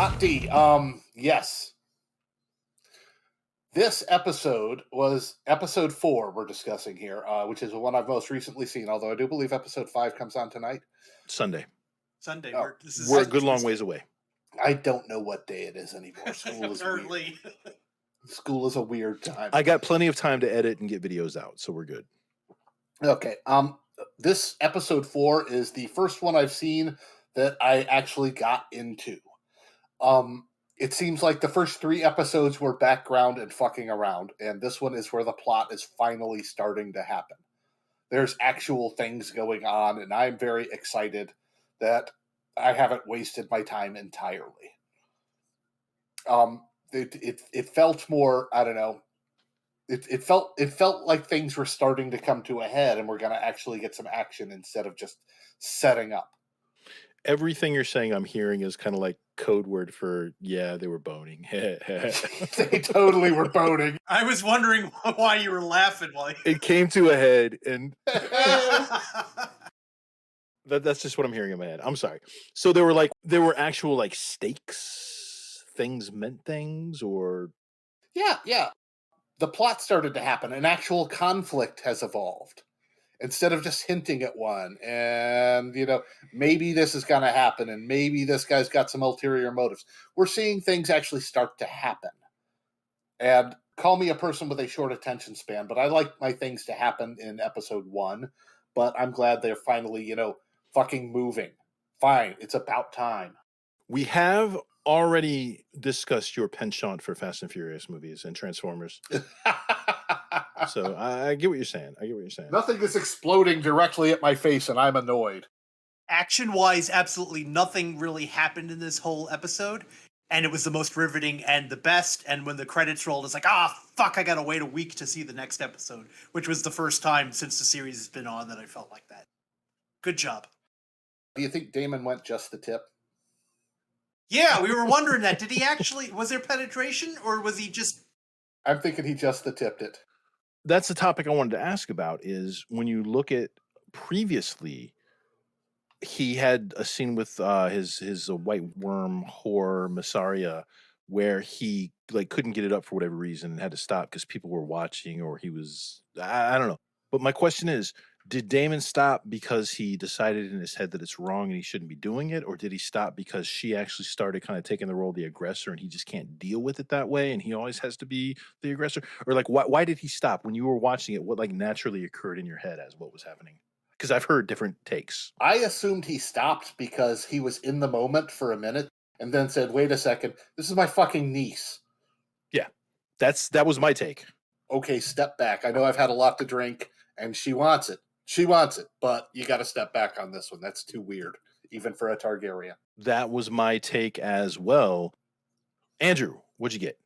HotD. Yes. This episode was episode 4 we're discussing here, which is the one I've most recently seen, although I do believe episode 5 comes on tonight. Sunday. Oh, We're a good long ways away. I don't know what day it is anymore. School is weird. School is a weird time. I got plenty of time to edit and get videos out, so we're good. Okay. This episode 4 is the first one I've seen that I actually got into. It seems like the first 3 episodes were background and fucking around, and this one is where the plot is finally starting to happen. There's actual things going on, and I'm very excited that I haven't wasted my time entirely. It felt more, I don't know. It felt like things were starting to come to a head, and we're going to actually get some action instead of just setting up. Everything you're saying I'm hearing is kind of like code word for, yeah, they were boning. They totally were boning. I was wondering why you were laughing. It came to a head, and that's just what I'm hearing in my head. I'm sorry. So there were actual like stakes, things meant things, or yeah. The plot started to happen. An actual conflict has evolved. Instead of just hinting at one, and, maybe this is going to happen, and maybe this guy's got some ulterior motives. We're seeing things actually start to happen. And call me a person with a short attention span, but I like my things to happen in episode 1, but I'm glad they're finally, fucking moving. Fine, it's about time. We have already discussed your penchant for Fast and Furious movies and Transformers. So I get what you're saying. Nothing is exploding directly at my face, and I'm annoyed. Action-wise, absolutely nothing really happened in this whole episode, and it was the most riveting and the best, and when the credits rolled, it's like, fuck, I gotta wait a week to see the next episode, which was the first time since the series has been on that I felt like that. Good job. Do you think Daemon went just the tip? Yeah, we were wondering that. Did he actually, was there penetration, or was he just... I'm thinking he just the tipped it. That's the topic I wanted to ask about, is when you look at previously, he had a scene with his white worm whore Massaria where he couldn't get it up for whatever reason and had to stop because people were watching, or he was, I don't know. But my question is, did Daemon stop because he decided in his head that it's wrong and he shouldn't be doing it? Or did he stop because she actually started kind of taking the role of the aggressor and he just can't deal with it that way and he always has to be the aggressor? Or why did he stop? When you were watching it, what naturally occurred in your head as what was happening? Because I've heard different takes. I assumed he stopped because he was in the moment for a minute and then said, wait a second, this is my fucking niece. Yeah, that was my take. Okay, step back. I know I've had a lot to drink and she wants it. She wants it, but you got to step back on this one. That's too weird, even for a Targaryen. That was my take as well. Andrew, what'd you get?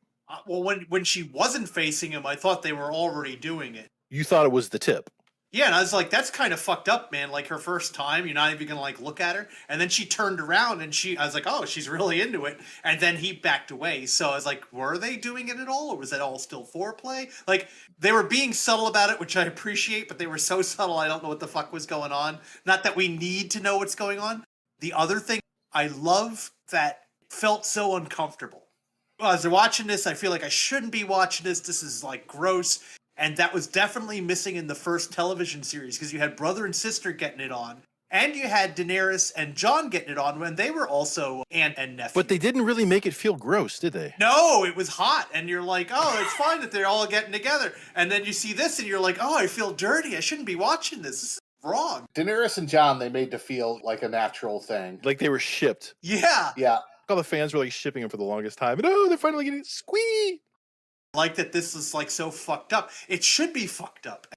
Well, when she wasn't facing him, I thought they were already doing it. You thought it was the tip. Yeah, and I was like, that's kind of fucked up, man. Like, her first time, you're not even going to, look at her. And then she turned around, and I was like, oh, she's really into it. And then he backed away. So I was like, were they doing it at all? Or was it all still foreplay? They were being subtle about it, which I appreciate, but they were so subtle, I don't know what the fuck was going on. Not that we need to know what's going on. The other thing, I love that felt so uncomfortable. As they're watching this, I feel like I shouldn't be watching this. This is, gross. And that was definitely missing in the first television series, because you had brother and sister getting it on, and you had Daenerys and Jon getting it on when they were also aunt and nephew. But they didn't really make it feel gross, did they? No, it was hot, and you're like, oh, it's fine that they're all getting together. And then you see this, and you're like, oh, I feel dirty. I shouldn't be watching this. This is wrong. Daenerys and Jon, they made to feel like a natural thing. Like they were shipped. Yeah. Yeah. All the fans were shipping them for the longest time. And they're finally getting squee. Like that this is so fucked up. It should be fucked up.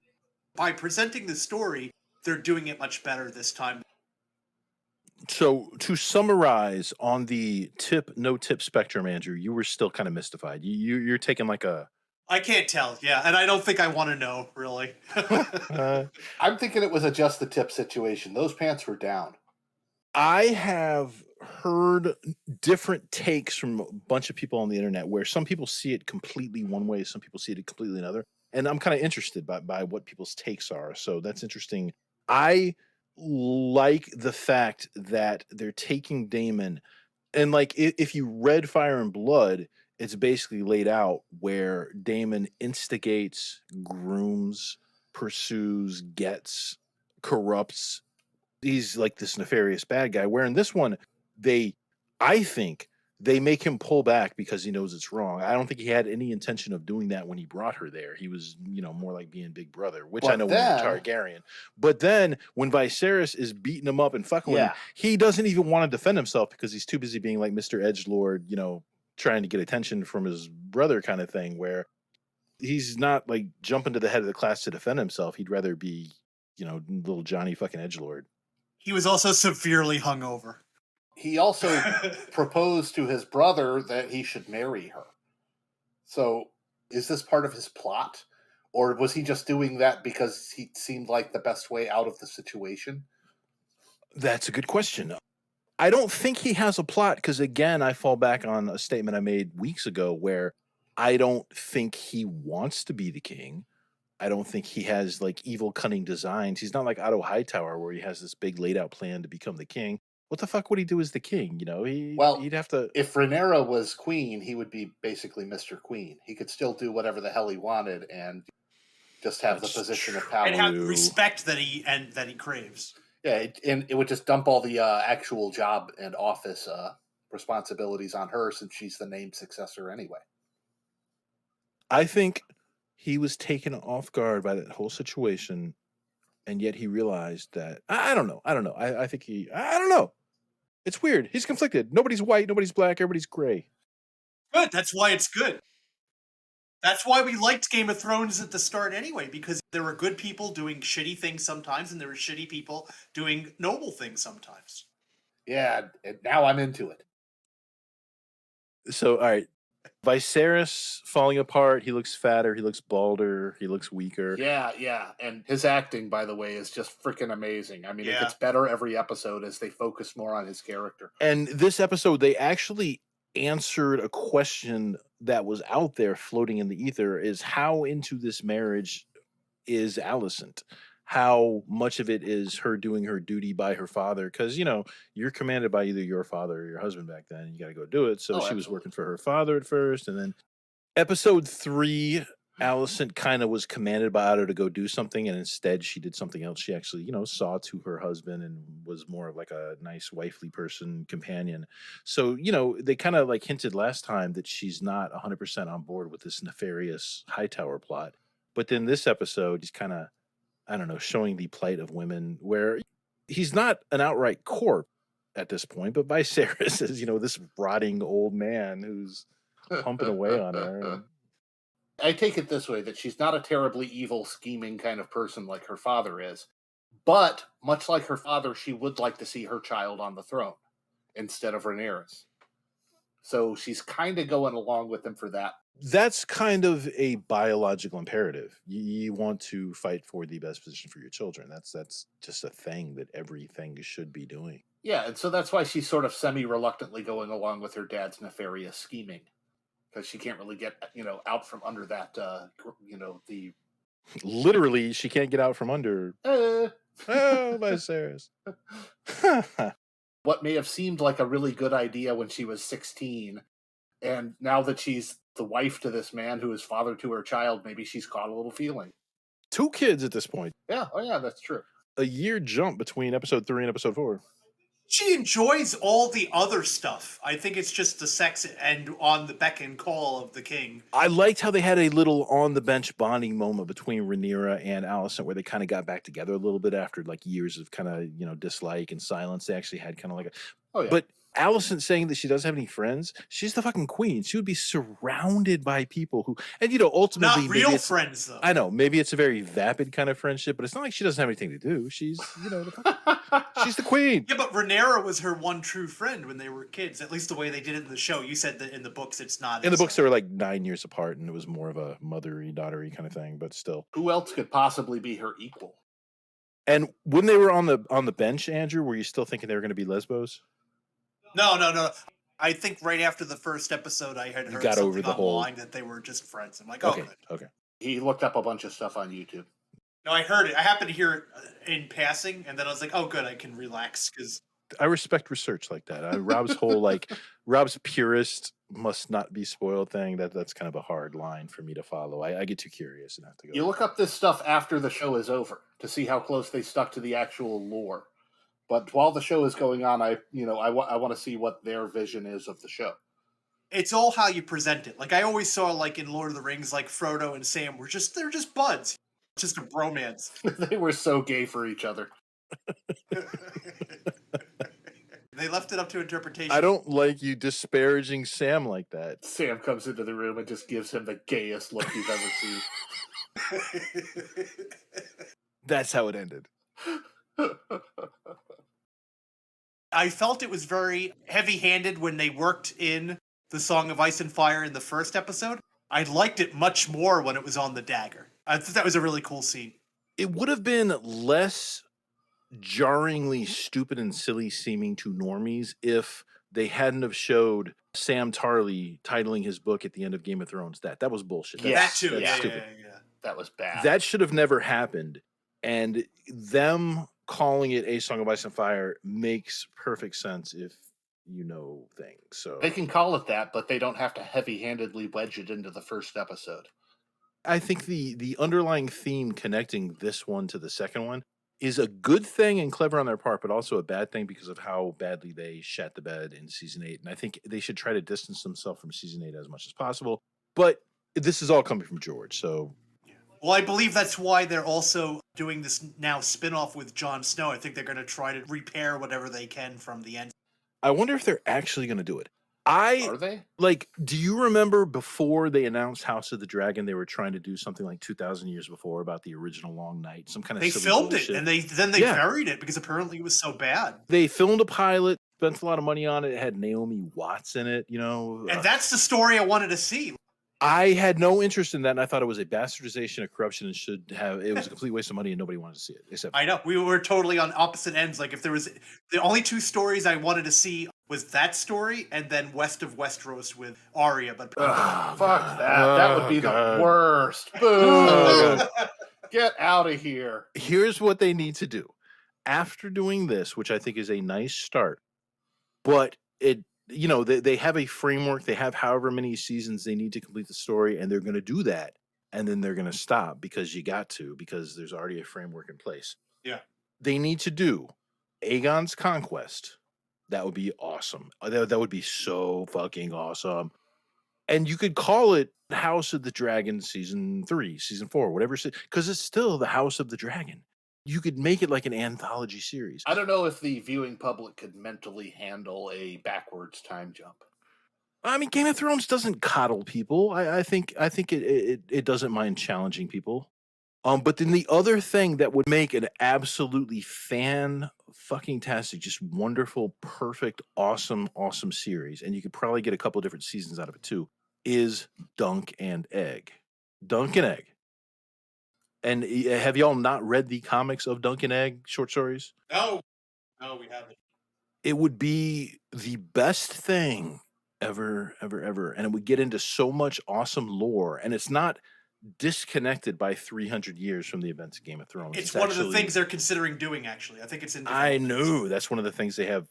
By presenting the story, they're doing it much better this time. So to summarize on the tip, no tip spectrum, Andrew, you were still kind of mystified. You're taking I can't tell, yeah, and I don't think I want to know, really. I'm thinking it was a just the tip situation. Those pants were down. I have heard different takes from a bunch of people on the internet where some people see it completely one way, some people see it completely another. And I'm kind of interested by what people's takes are. So that's interesting. I like the fact that they're taking Daemon And like if you read Fire and Blood, it's basically laid out where Daemon instigates, grooms, pursues, gets, corrupts. He's like this nefarious bad guy. Where in this one, I think they make him pull back because he knows it's wrong. I don't think he had any intention of doing that when he brought her there. He was, more like being Big Brother, which I But know when you're then- Targaryen. But then when Viserys is beating him up and fucking with him, he doesn't even want to defend himself because he's too busy being like Mr. Edgelord, trying to get attention from his brother kind of thing, where he's not like jumping to the head of the class to defend himself. He'd rather be, little Johnny fucking Edgelord. He was also severely hungover. He also proposed to his brother that he should marry her. So, is this part of his plot? Or was he just doing that because he seemed like the best way out of the situation? That's a good question. I don't think he has a plot because, again, I fall back on a statement I made weeks ago where I don't think he wants to be the king. I don't think he has like evil, cunning designs. He's not like Otto Hightower where he has this big laid out plan to become the king. What the fuck would he do as the king? He'd have to. If Rhaenyra was queen, he would be basically Mr. Queen. He could still do whatever the hell he wanted and just have the position of power. And have the respect that he craves. Yeah, and it would just dump all the actual job and office responsibilities on her since she's the named successor anyway. I think he was taken off guard by that whole situation, and yet he realized that I don't know. I don't know. It's weird. He's conflicted. Nobody's white, nobody's black, everybody's gray. Good. That's why it's good. That's why we liked Game of Thrones at the start anyway, because there were good people doing shitty things sometimes, and there were shitty people doing noble things sometimes. Yeah, and now I'm into it. So, all right. Viserys falling apart. He looks fatter. He looks balder. He looks weaker. Yeah. And his acting, by the way, is just freaking amazing. I mean, it gets better every episode as they focus more on his character. And this episode, they actually answered a question that was out there floating in the ether, is how into this marriage is Alicent? How much of it is her doing her duty by her father? Because, you're commanded by either your father or your husband back then. You got to go do it. So she was working for her father at first. And then episode 3, Alicent kind of was commanded by Otto to go do something. And instead she did something else. She actually, saw to her husband and was more of like a nice wifely person, companion. So, they kind of like hinted last time that she's not 100% on board with this nefarious Hightower plot. But then this episode, he's kind of, I don't know, showing the plight of women where he's not an outright corpse at this point, but Viserys is, this rotting old man who's pumping away on her. I take it this way, that she's not a terribly evil, scheming kind of person like her father is. But, much like her father, she would like to see her child on the throne instead of Rhaenyra's. So she's kind of going along with him for that. That's kind of a biological imperative. You want to fight for the best position for your children. That's just a thing that everything should be doing. Yeah, and so that's why she's sort of semi-reluctantly going along with her dad's nefarious scheming. Because she can't really get, out from under that, the... Literally, she can't get out from under. Oh, Viserys. What may have seemed like a really good idea when she was 16, and now that she's the wife to this man who is father to her child, maybe she's caught a little feeling. 2 kids at this point. Yeah, that's true. A year jump between episode 3 and episode 4. She enjoys all the other stuff. I think it's just the sex and on the beck and call of the king. I liked how they had a little on the bench bonding moment between Rhaenyra and Alicent where they kind of got back together a little bit after like years of kind of, dislike and silence. They actually had kind of like But Alicent saying that she doesn't have any friends, she's the fucking queen. She would be surrounded by people who, and ultimately, not real friends though. I know, maybe it's a very vapid kind of friendship, but it's not like she doesn't have anything to do. She's, she's the queen. Yeah, but Rhaenyra was her one true friend when they were kids. At least the way they did it in the show. You said that in the books it's not. In the books, they were like 9 years apart, and it was more of a mothery, daughtery kind of thing. But still, who else could possibly be her equal? And when they were on the bench, Andrew, were you still thinking they were going to be lesbos? No. I think right after the first episode, I had heard something online that they were just friends. I'm like, oh, okay, good. Okay. He looked up a bunch of stuff on YouTube. No, I heard it. I happened to hear it in passing, and then I was like, oh, good, I can relax because I respect research like that. Rob's whole Rob's purist must not be spoiled thing. That's kind of a hard line for me to follow. I get too curious and have to go. You look up this stuff after the show is over to see how close they stuck to the actual lore. But while the show is going on, I want to see what their vision is of the show. It's all how you present it. Like I always saw, like in Lord of the Rings, like Frodo and Sam they're just buds, just a bromance. They were so gay for each other. They left it up to interpretation. I don't like you disparaging Sam like that. Sam comes into the room and just gives him the gayest look you've ever seen. That's how it ended. I felt it was very heavy-handed when they worked in the Song of Ice and Fire in the first episode. I liked it much more when it was on the dagger. I thought that was a really cool scene. It would have been less jarringly stupid and silly seeming to normies if they hadn't have showed Sam Tarly titling his book at the end of Game of Thrones. That was bullshit. That too. That's Yeah, stupid. yeah. That was bad. That should have never happened. And them calling it A Song of Ice and Fire makes perfect sense if you know things. So they can call it that, but they don't have to heavy-handedly wedge it into the first episode. I think the underlying theme connecting this one to the second one is a good thing and clever on their part, but also a bad thing because of how badly they shat the bed in season 8. And I think they should try to distance themselves from season 8 as much as possible. But this is all coming from George, so. Well, I believe that's why they're also doing this now spin-off with Jon Snow. I think they're going to try to repair whatever they can from the end. I wonder if they're actually going to do it. Are they? Like, do you remember before they announced House of the Dragon, they were trying to do something like 2,000 years before about the original Long Night, some kind of They silly filmed bullshit. it, and then they buried it because apparently it was so bad. They filmed a pilot, spent a lot of money on it. It had Naomi Watts in it, you know. And that's the story I wanted to see. I had no interest in that, and I thought it was a bastardization of corruption and it was a complete waste of money, and nobody wanted to see it. Except I know. We were totally on opposite ends. Like, if there was... The only two stories I wanted to see was that story and then West of Westeros with Arya. But fuck that. That would be the worst. Boo! Get out of here. Here's what they need to do. After doing this, which I think is a nice start, but they have a framework. They have however many seasons they need to complete the story, and they're going to do that. And then they're going to stop because there's already a framework in place. Yeah. They need to do Aegon's Conquest. That would be awesome. That would be so fucking awesome. And you could call it House of the Dragon season 3, season 4, whatever, because it's still the House of the Dragon. You could make it like an anthology series. I don't know if the viewing public could mentally handle a backwards time jump. I mean, Game of Thrones doesn't coddle people. I think it doesn't mind challenging people. But then the other thing that would make an absolutely fan-fucking-tastic, just wonderful, perfect, awesome series, and you could probably get a couple different seasons out of it too, is Dunk and Egg. Dunk and Egg. And have y'all not read the comics of Dunk and Egg short stories? No, we haven't. It would be the best thing ever. And it would get into so much awesome lore. And it's not disconnected by 300 years from the events of Game of Thrones. It's one of the things they're considering doing, actually. I think it's in I know. That's one of the things they have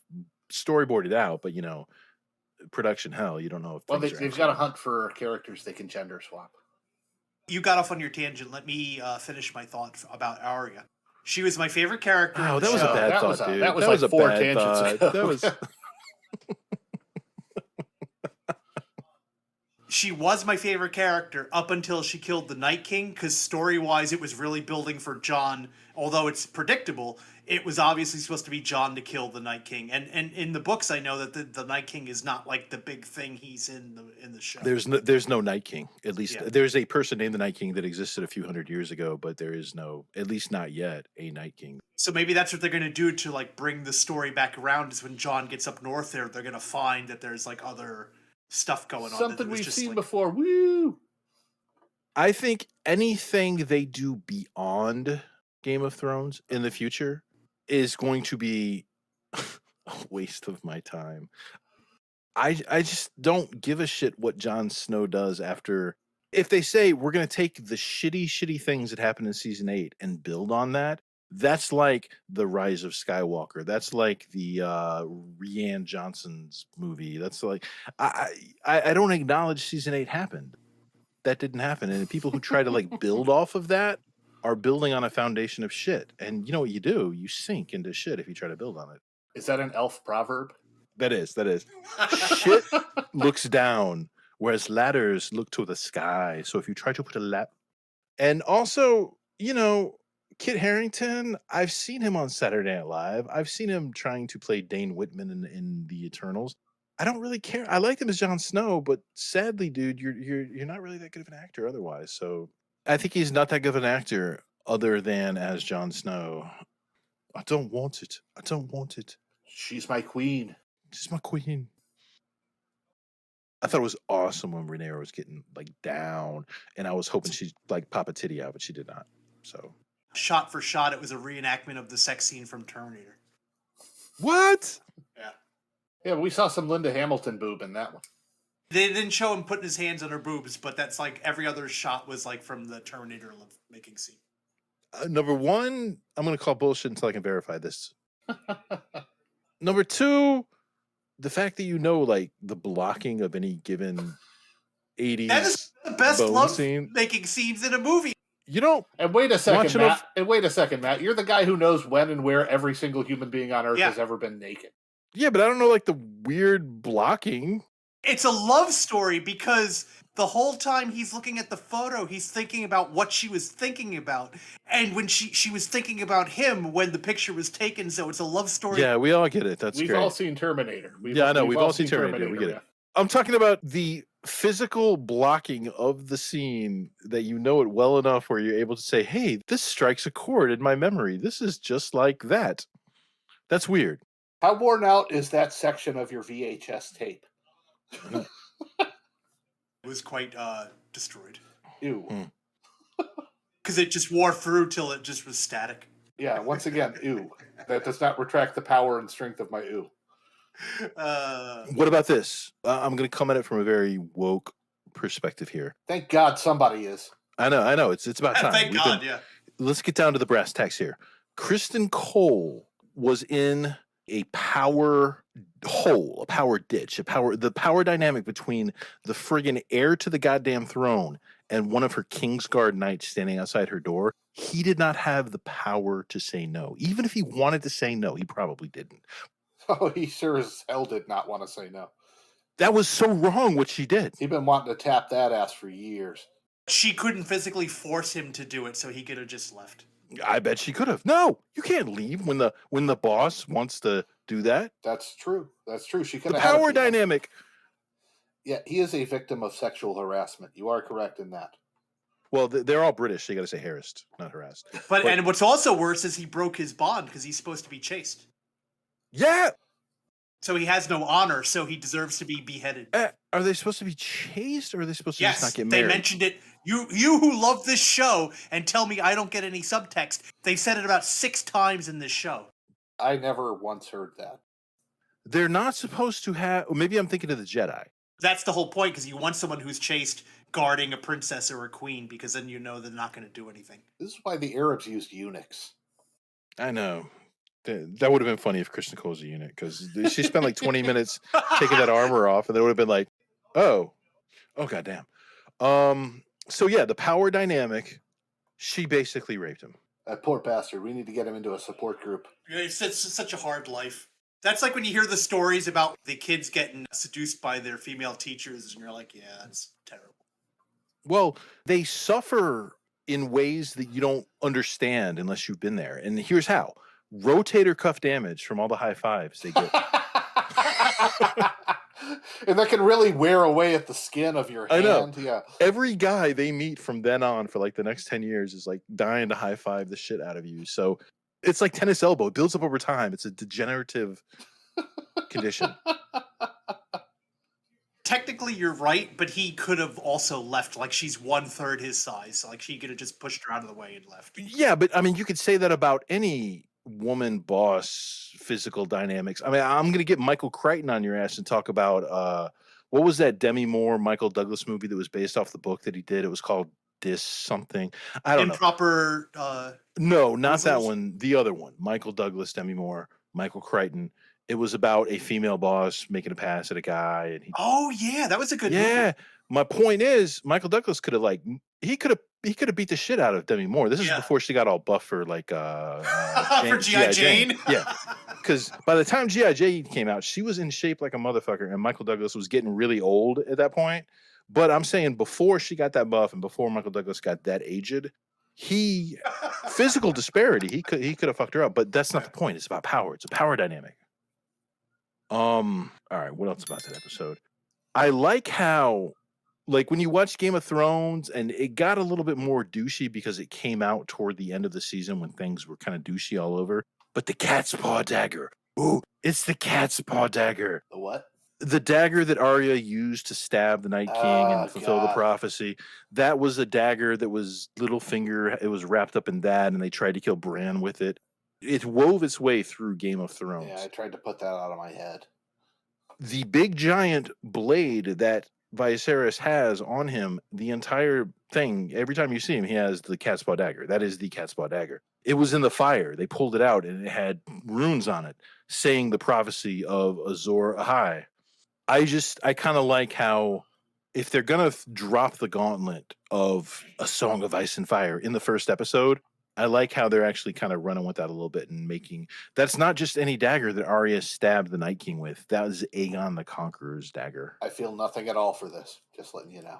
storyboarded out. But, production hell, you don't know if well, they've got to hunt for characters they can gender swap. You got off on your tangent. Let me finish my thought about Arya. She was my favorite character. Oh, that was a bad thought, dude. That was like 4 tangents ago. That was... She was my favorite character up until she killed the Night King, because story-wise it was really building for Jon. Although it's predictable, it was obviously supposed to be Jon to kill the Night King. And in the books, I know that the Night King is not like the big thing he's in the show. There's no Night King. At least Yeah. There's a person named the Night King that existed a few hundred years ago, but there is no, at least not yet, a Night King. So maybe that's what they're going to do to like bring the story back around, is when Jon gets up north there, they're going to find that there's like other stuff going on. Something we've seen before. Woo! I think anything they do beyond Game of Thrones in the future is going to be a waste of my time. I just don't give a shit what Jon Snow does after. If they say we're going to take the shitty things that happened in season 8 and build on that, That's like The Rise of Skywalker. That's like the Rian Johnson's movie. That's like I don't acknowledge season 8 happened. That didn't happen. And people who try to like build off of that are building on a foundation of shit. And you know what you do? You sink into shit if you try to build on it. Is that an elf proverb? That is. Shit looks down, whereas ladders look to the sky. So if you try to put a ladder, and also, you know, Kit Harington, I've seen him on Saturday Night Live. I've seen him trying to play Dane Whitman in The Eternals. I don't really care. I like him as Jon Snow, but sadly, dude, you're not really that good of an actor otherwise. So I think he's not that good of an actor other than as Jon Snow. I don't want it. She's my queen. She's my queen. I thought it was awesome when Rhaenyra was getting like down, and I was hoping she'd like pop a titty out, but she did not. So Shot for shot, it was a reenactment of the sex scene from Terminator. what? Yeah. Yeah, we saw some Linda Hamilton boob in that one. They didn't show him putting his hands on her boobs, but that's like every other shot was like from the Terminator making scene. Number one, I'm going to call bullshit until I can verify this. Number two, the fact that you know, like the blocking of any given 80s That is the best bone love scene. making scenes in a movie. You don't. And wait a second, Watch it Matt. off- And wait a second, Matt. You're the guy who knows when and where every single human being on Earth Yeah. has ever been naked. Yeah, but I don't know like the weird blocking. It's a love story because the whole time he's looking at the photo, he's thinking about what she was thinking about. And when she was thinking about him when the picture was taken, so it's a love story. Yeah, we all get it. That's We've great. all seen Terminator. We've all seen Terminator. We get it. I'm talking about the physical blocking of the scene that you know it well enough where you're able to say, hey, this strikes a chord in my memory. This is just like that. That's weird. How worn out is that section of your VHS tape? It was quite destroyed. Ew. Because it just wore through till it just was static. Yeah, once again, ew. That does not retract the power and strength of my ew. What about this? I'm going to come at it from a very woke perspective here. Thank God somebody is. I know. It's about time. Thank God, yeah. Let's get down to the brass tacks here. Kristen Cole was in a power hole, a power ditch, the power dynamic between the friggin' heir to the goddamn throne and one of her Kingsguard knights standing outside her door. He did not have the power to say no. Even if he wanted to say no, he probably didn't. Oh, he sure as hell did not want to say no. That was so wrong what she did. He'd been wanting to tap that ass for years. She couldn't physically force him to do it, so he could have just left. I bet she could have. No, you can't leave when the boss wants to do that. That's true. She could The have had power a few. dynamic. Yeah, he is a victim of sexual harassment. You are correct in that. Well, they're all British, so you got to say harassed, not harassed. But and what's also worse is he broke his bond because he's supposed to be chaste. Yeah. So he has no honor, so he deserves to be beheaded. Are they supposed to be chaste, or are they supposed to just not Yes, get they married? mentioned it. You who love this show and tell me I don't get any subtext, they've said it about 6 times in this show. I never once heard that. They're not supposed to have. Or maybe I'm thinking of the Jedi. That's the whole point, because you want someone who's chaste guarding a princess or a queen, because then you know they're not going to do anything. This is why the Arabs used eunuchs. I know. That would have been funny if Kristen Cole's a eunuch, because she spent like 20 minutes taking that armor off, and then it would have been like, oh goddamn. So yeah, the power dynamic. She basically raped him. That poor bastard. We need to get him into a support group. It's such a hard life. That's like when you hear the stories about the kids getting seduced by their female teachers, and you're like, yeah, that's terrible. Well, they suffer in ways that you don't understand unless you've been there. And here's how. Rotator cuff damage from all the high fives they get. And that can really wear away at the skin of your hand. I know. Yeah. Every guy they meet from then on for like the next 10 years is like dying to high five the shit out of you. So it's like tennis elbow. It builds up over time. It's a degenerative condition. Technically, you're right, but he could have also left. Like, she's 1/3 his size. So, like, he could have just pushed her out of the way and left. Yeah, but I mean, you could say that about any woman boss physical dynamics. I mean, I'm going to get Michael Crichton on your ass and talk about what was that Demi Moore Michael Douglas movie that was based off the book that he did? It was called diss something. I don't know. Improper. No, not that Puzzles? one. The other one. Michael Douglas, Demi Moore, Michael Crichton. It was about a female boss making a pass at a guy, and Oh yeah, that was a good yeah. movie. My point is, Michael Douglas could have he could have beat the shit out of Demi Moore. This is Yeah. before she got all buff for like For G.I. Jane. Yeah, because by the time G.I. Jane came out, she was in shape like a motherfucker, and Michael Douglas was getting really old at that point. But I'm saying before she got that buff and before Michael Douglas got that aged, physical disparity, he could have fucked her up. But that's not the point. It's about power. It's a power dynamic. All right, what else about that episode? I like how, like, when you watch Game of Thrones, and it got a little bit more douchey because it came out toward the end of the season when things were kind of douchey all over. But the cat's paw dagger. Ooh, it's the cat's paw dagger. The what? The dagger that Arya used to stab the Night King and fulfill the prophecy. That was a dagger that was Littlefinger. It was wrapped up in that, and they tried to kill Bran with it. It wove its way through Game of Thrones. Yeah, I tried to put that out of my head. The big giant blade that Viserys has on him, the entire thing, every time you see him, he has the cat's paw dagger. That is the cat's paw dagger. It was in the fire. They pulled it out, and it had runes on it saying the prophecy of Azor Ahai. I kind of like how, if they're going to drop the gauntlet of A Song of Ice and Fire in the first episode, I like how they're actually kind of running with that a little bit and making, that's not just any dagger that Arya stabbed the Night King with. That was Aegon the Conqueror's dagger. I feel nothing at all for this. Just letting you know.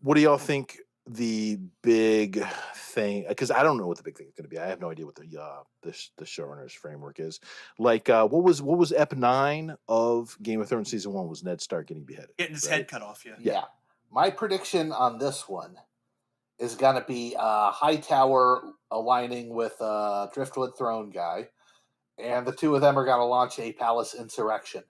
What do y'all think the big thing? Because I don't know what the big thing is going to be. I have no idea what the showrunner's framework is. Like, what was Ep.9 of Game of Thrones season 1? Was Ned Stark getting beheaded? Getting his head cut off. Yeah. My prediction on this one is going to be Hightower aligning with Driftwood Throne guy, and the two of them are going to launch a palace insurrection,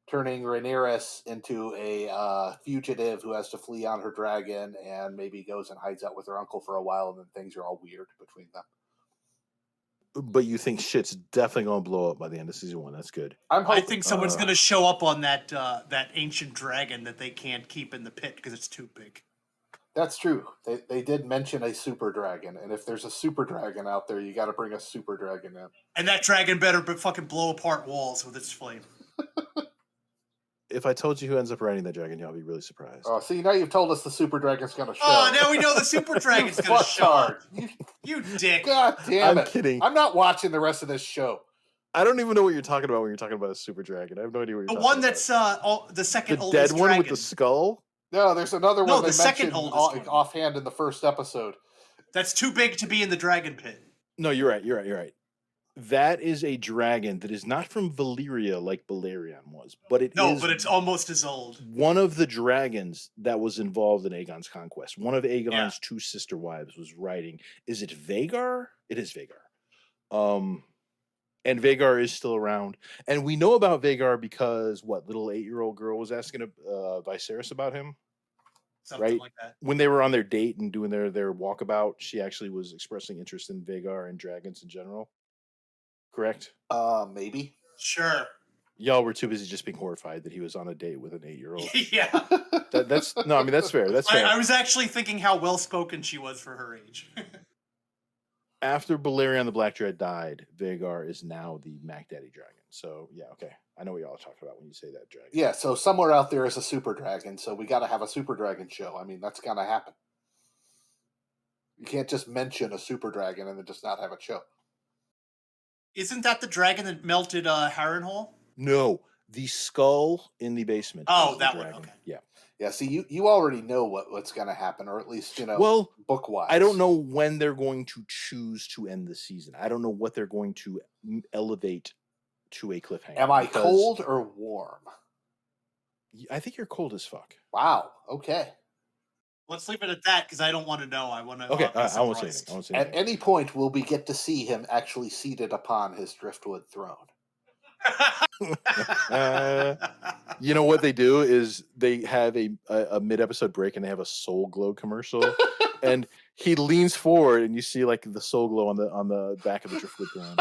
turning Rhaenyra into a fugitive who has to flee on her dragon, and maybe goes and hides out with her uncle for a while, and then things are all weird between them. But you think shit's definitely going to blow up by the end of season 1. That's good. I think someone's going to show up on that ancient dragon that they can't keep in the pit because it's too big. That's true. They did mention a super dragon, and if there's a super dragon out there, you got to bring a super dragon in. And that dragon better fucking blow apart walls with its flame. If I told you who ends up riding that dragon, y'all be really surprised. Oh, see, now you've told us the super dragon's going to show. Oh, now we know the super dragon's going to show up. You dick. God damn it. I'm kidding. I'm not watching the rest of this show. I don't even know what you're talking about when you're talking about a super dragon. I have no idea what you're talking about. The one that's the second the oldest dead one dragon. with the skull? No, there's another one the they second mentioned oldest one. offhand in the first episode. That's too big to be in the dragon pit. No, you're right. That is a dragon that is not from Valyria like Balerion was, but it's almost as old. One of the dragons that was involved in Aegon's conquest. One of Aegon's two sister wives was riding. Is it Vhagar? It is Vhagar. And Vhagar is still around. And we know about Vhagar because little 8-year-old girl was asking Viserys about him. Something like that. When they were on their date and doing their walkabout, she actually was expressing interest in Vhagar and dragons in general. Correct? Maybe. Sure. Y'all were too busy just being horrified that he was on a date with an 8-year-old. Yeah. That's fair. That's fair. I was actually thinking how well-spoken she was for her age. After Balerion the Black Dread died, Vhagar is now the Mac Daddy dragon. So, yeah, okay. I know what y'all are talking about when you say that dragon. Yeah, so somewhere out there is a super dragon, so we got to have a super dragon show. I mean, that's going to happen. You can't just mention a super dragon and then just not have a show. Isn't that the dragon that melted Harrenhal? No, the skull in the basement. Oh, that one. Okay. Yeah. Yeah, see, you already know what's going to happen, or at least, book-wise. I don't know when they're going to choose to end the season. I don't know what they're going to elevate to a cliffhanger. Am I cold or warm? I think you're cold as fuck. Wow, okay. Let's leave it at that, because I don't want to know. I want to. Okay, I won't say anything. At any point, will we get to see him actually seated upon his driftwood throne? You know what they do is they have a mid-episode break and they have a Soul Glow commercial, and he leans forward and you see like the Soul Glow on the back of the driftwood throne.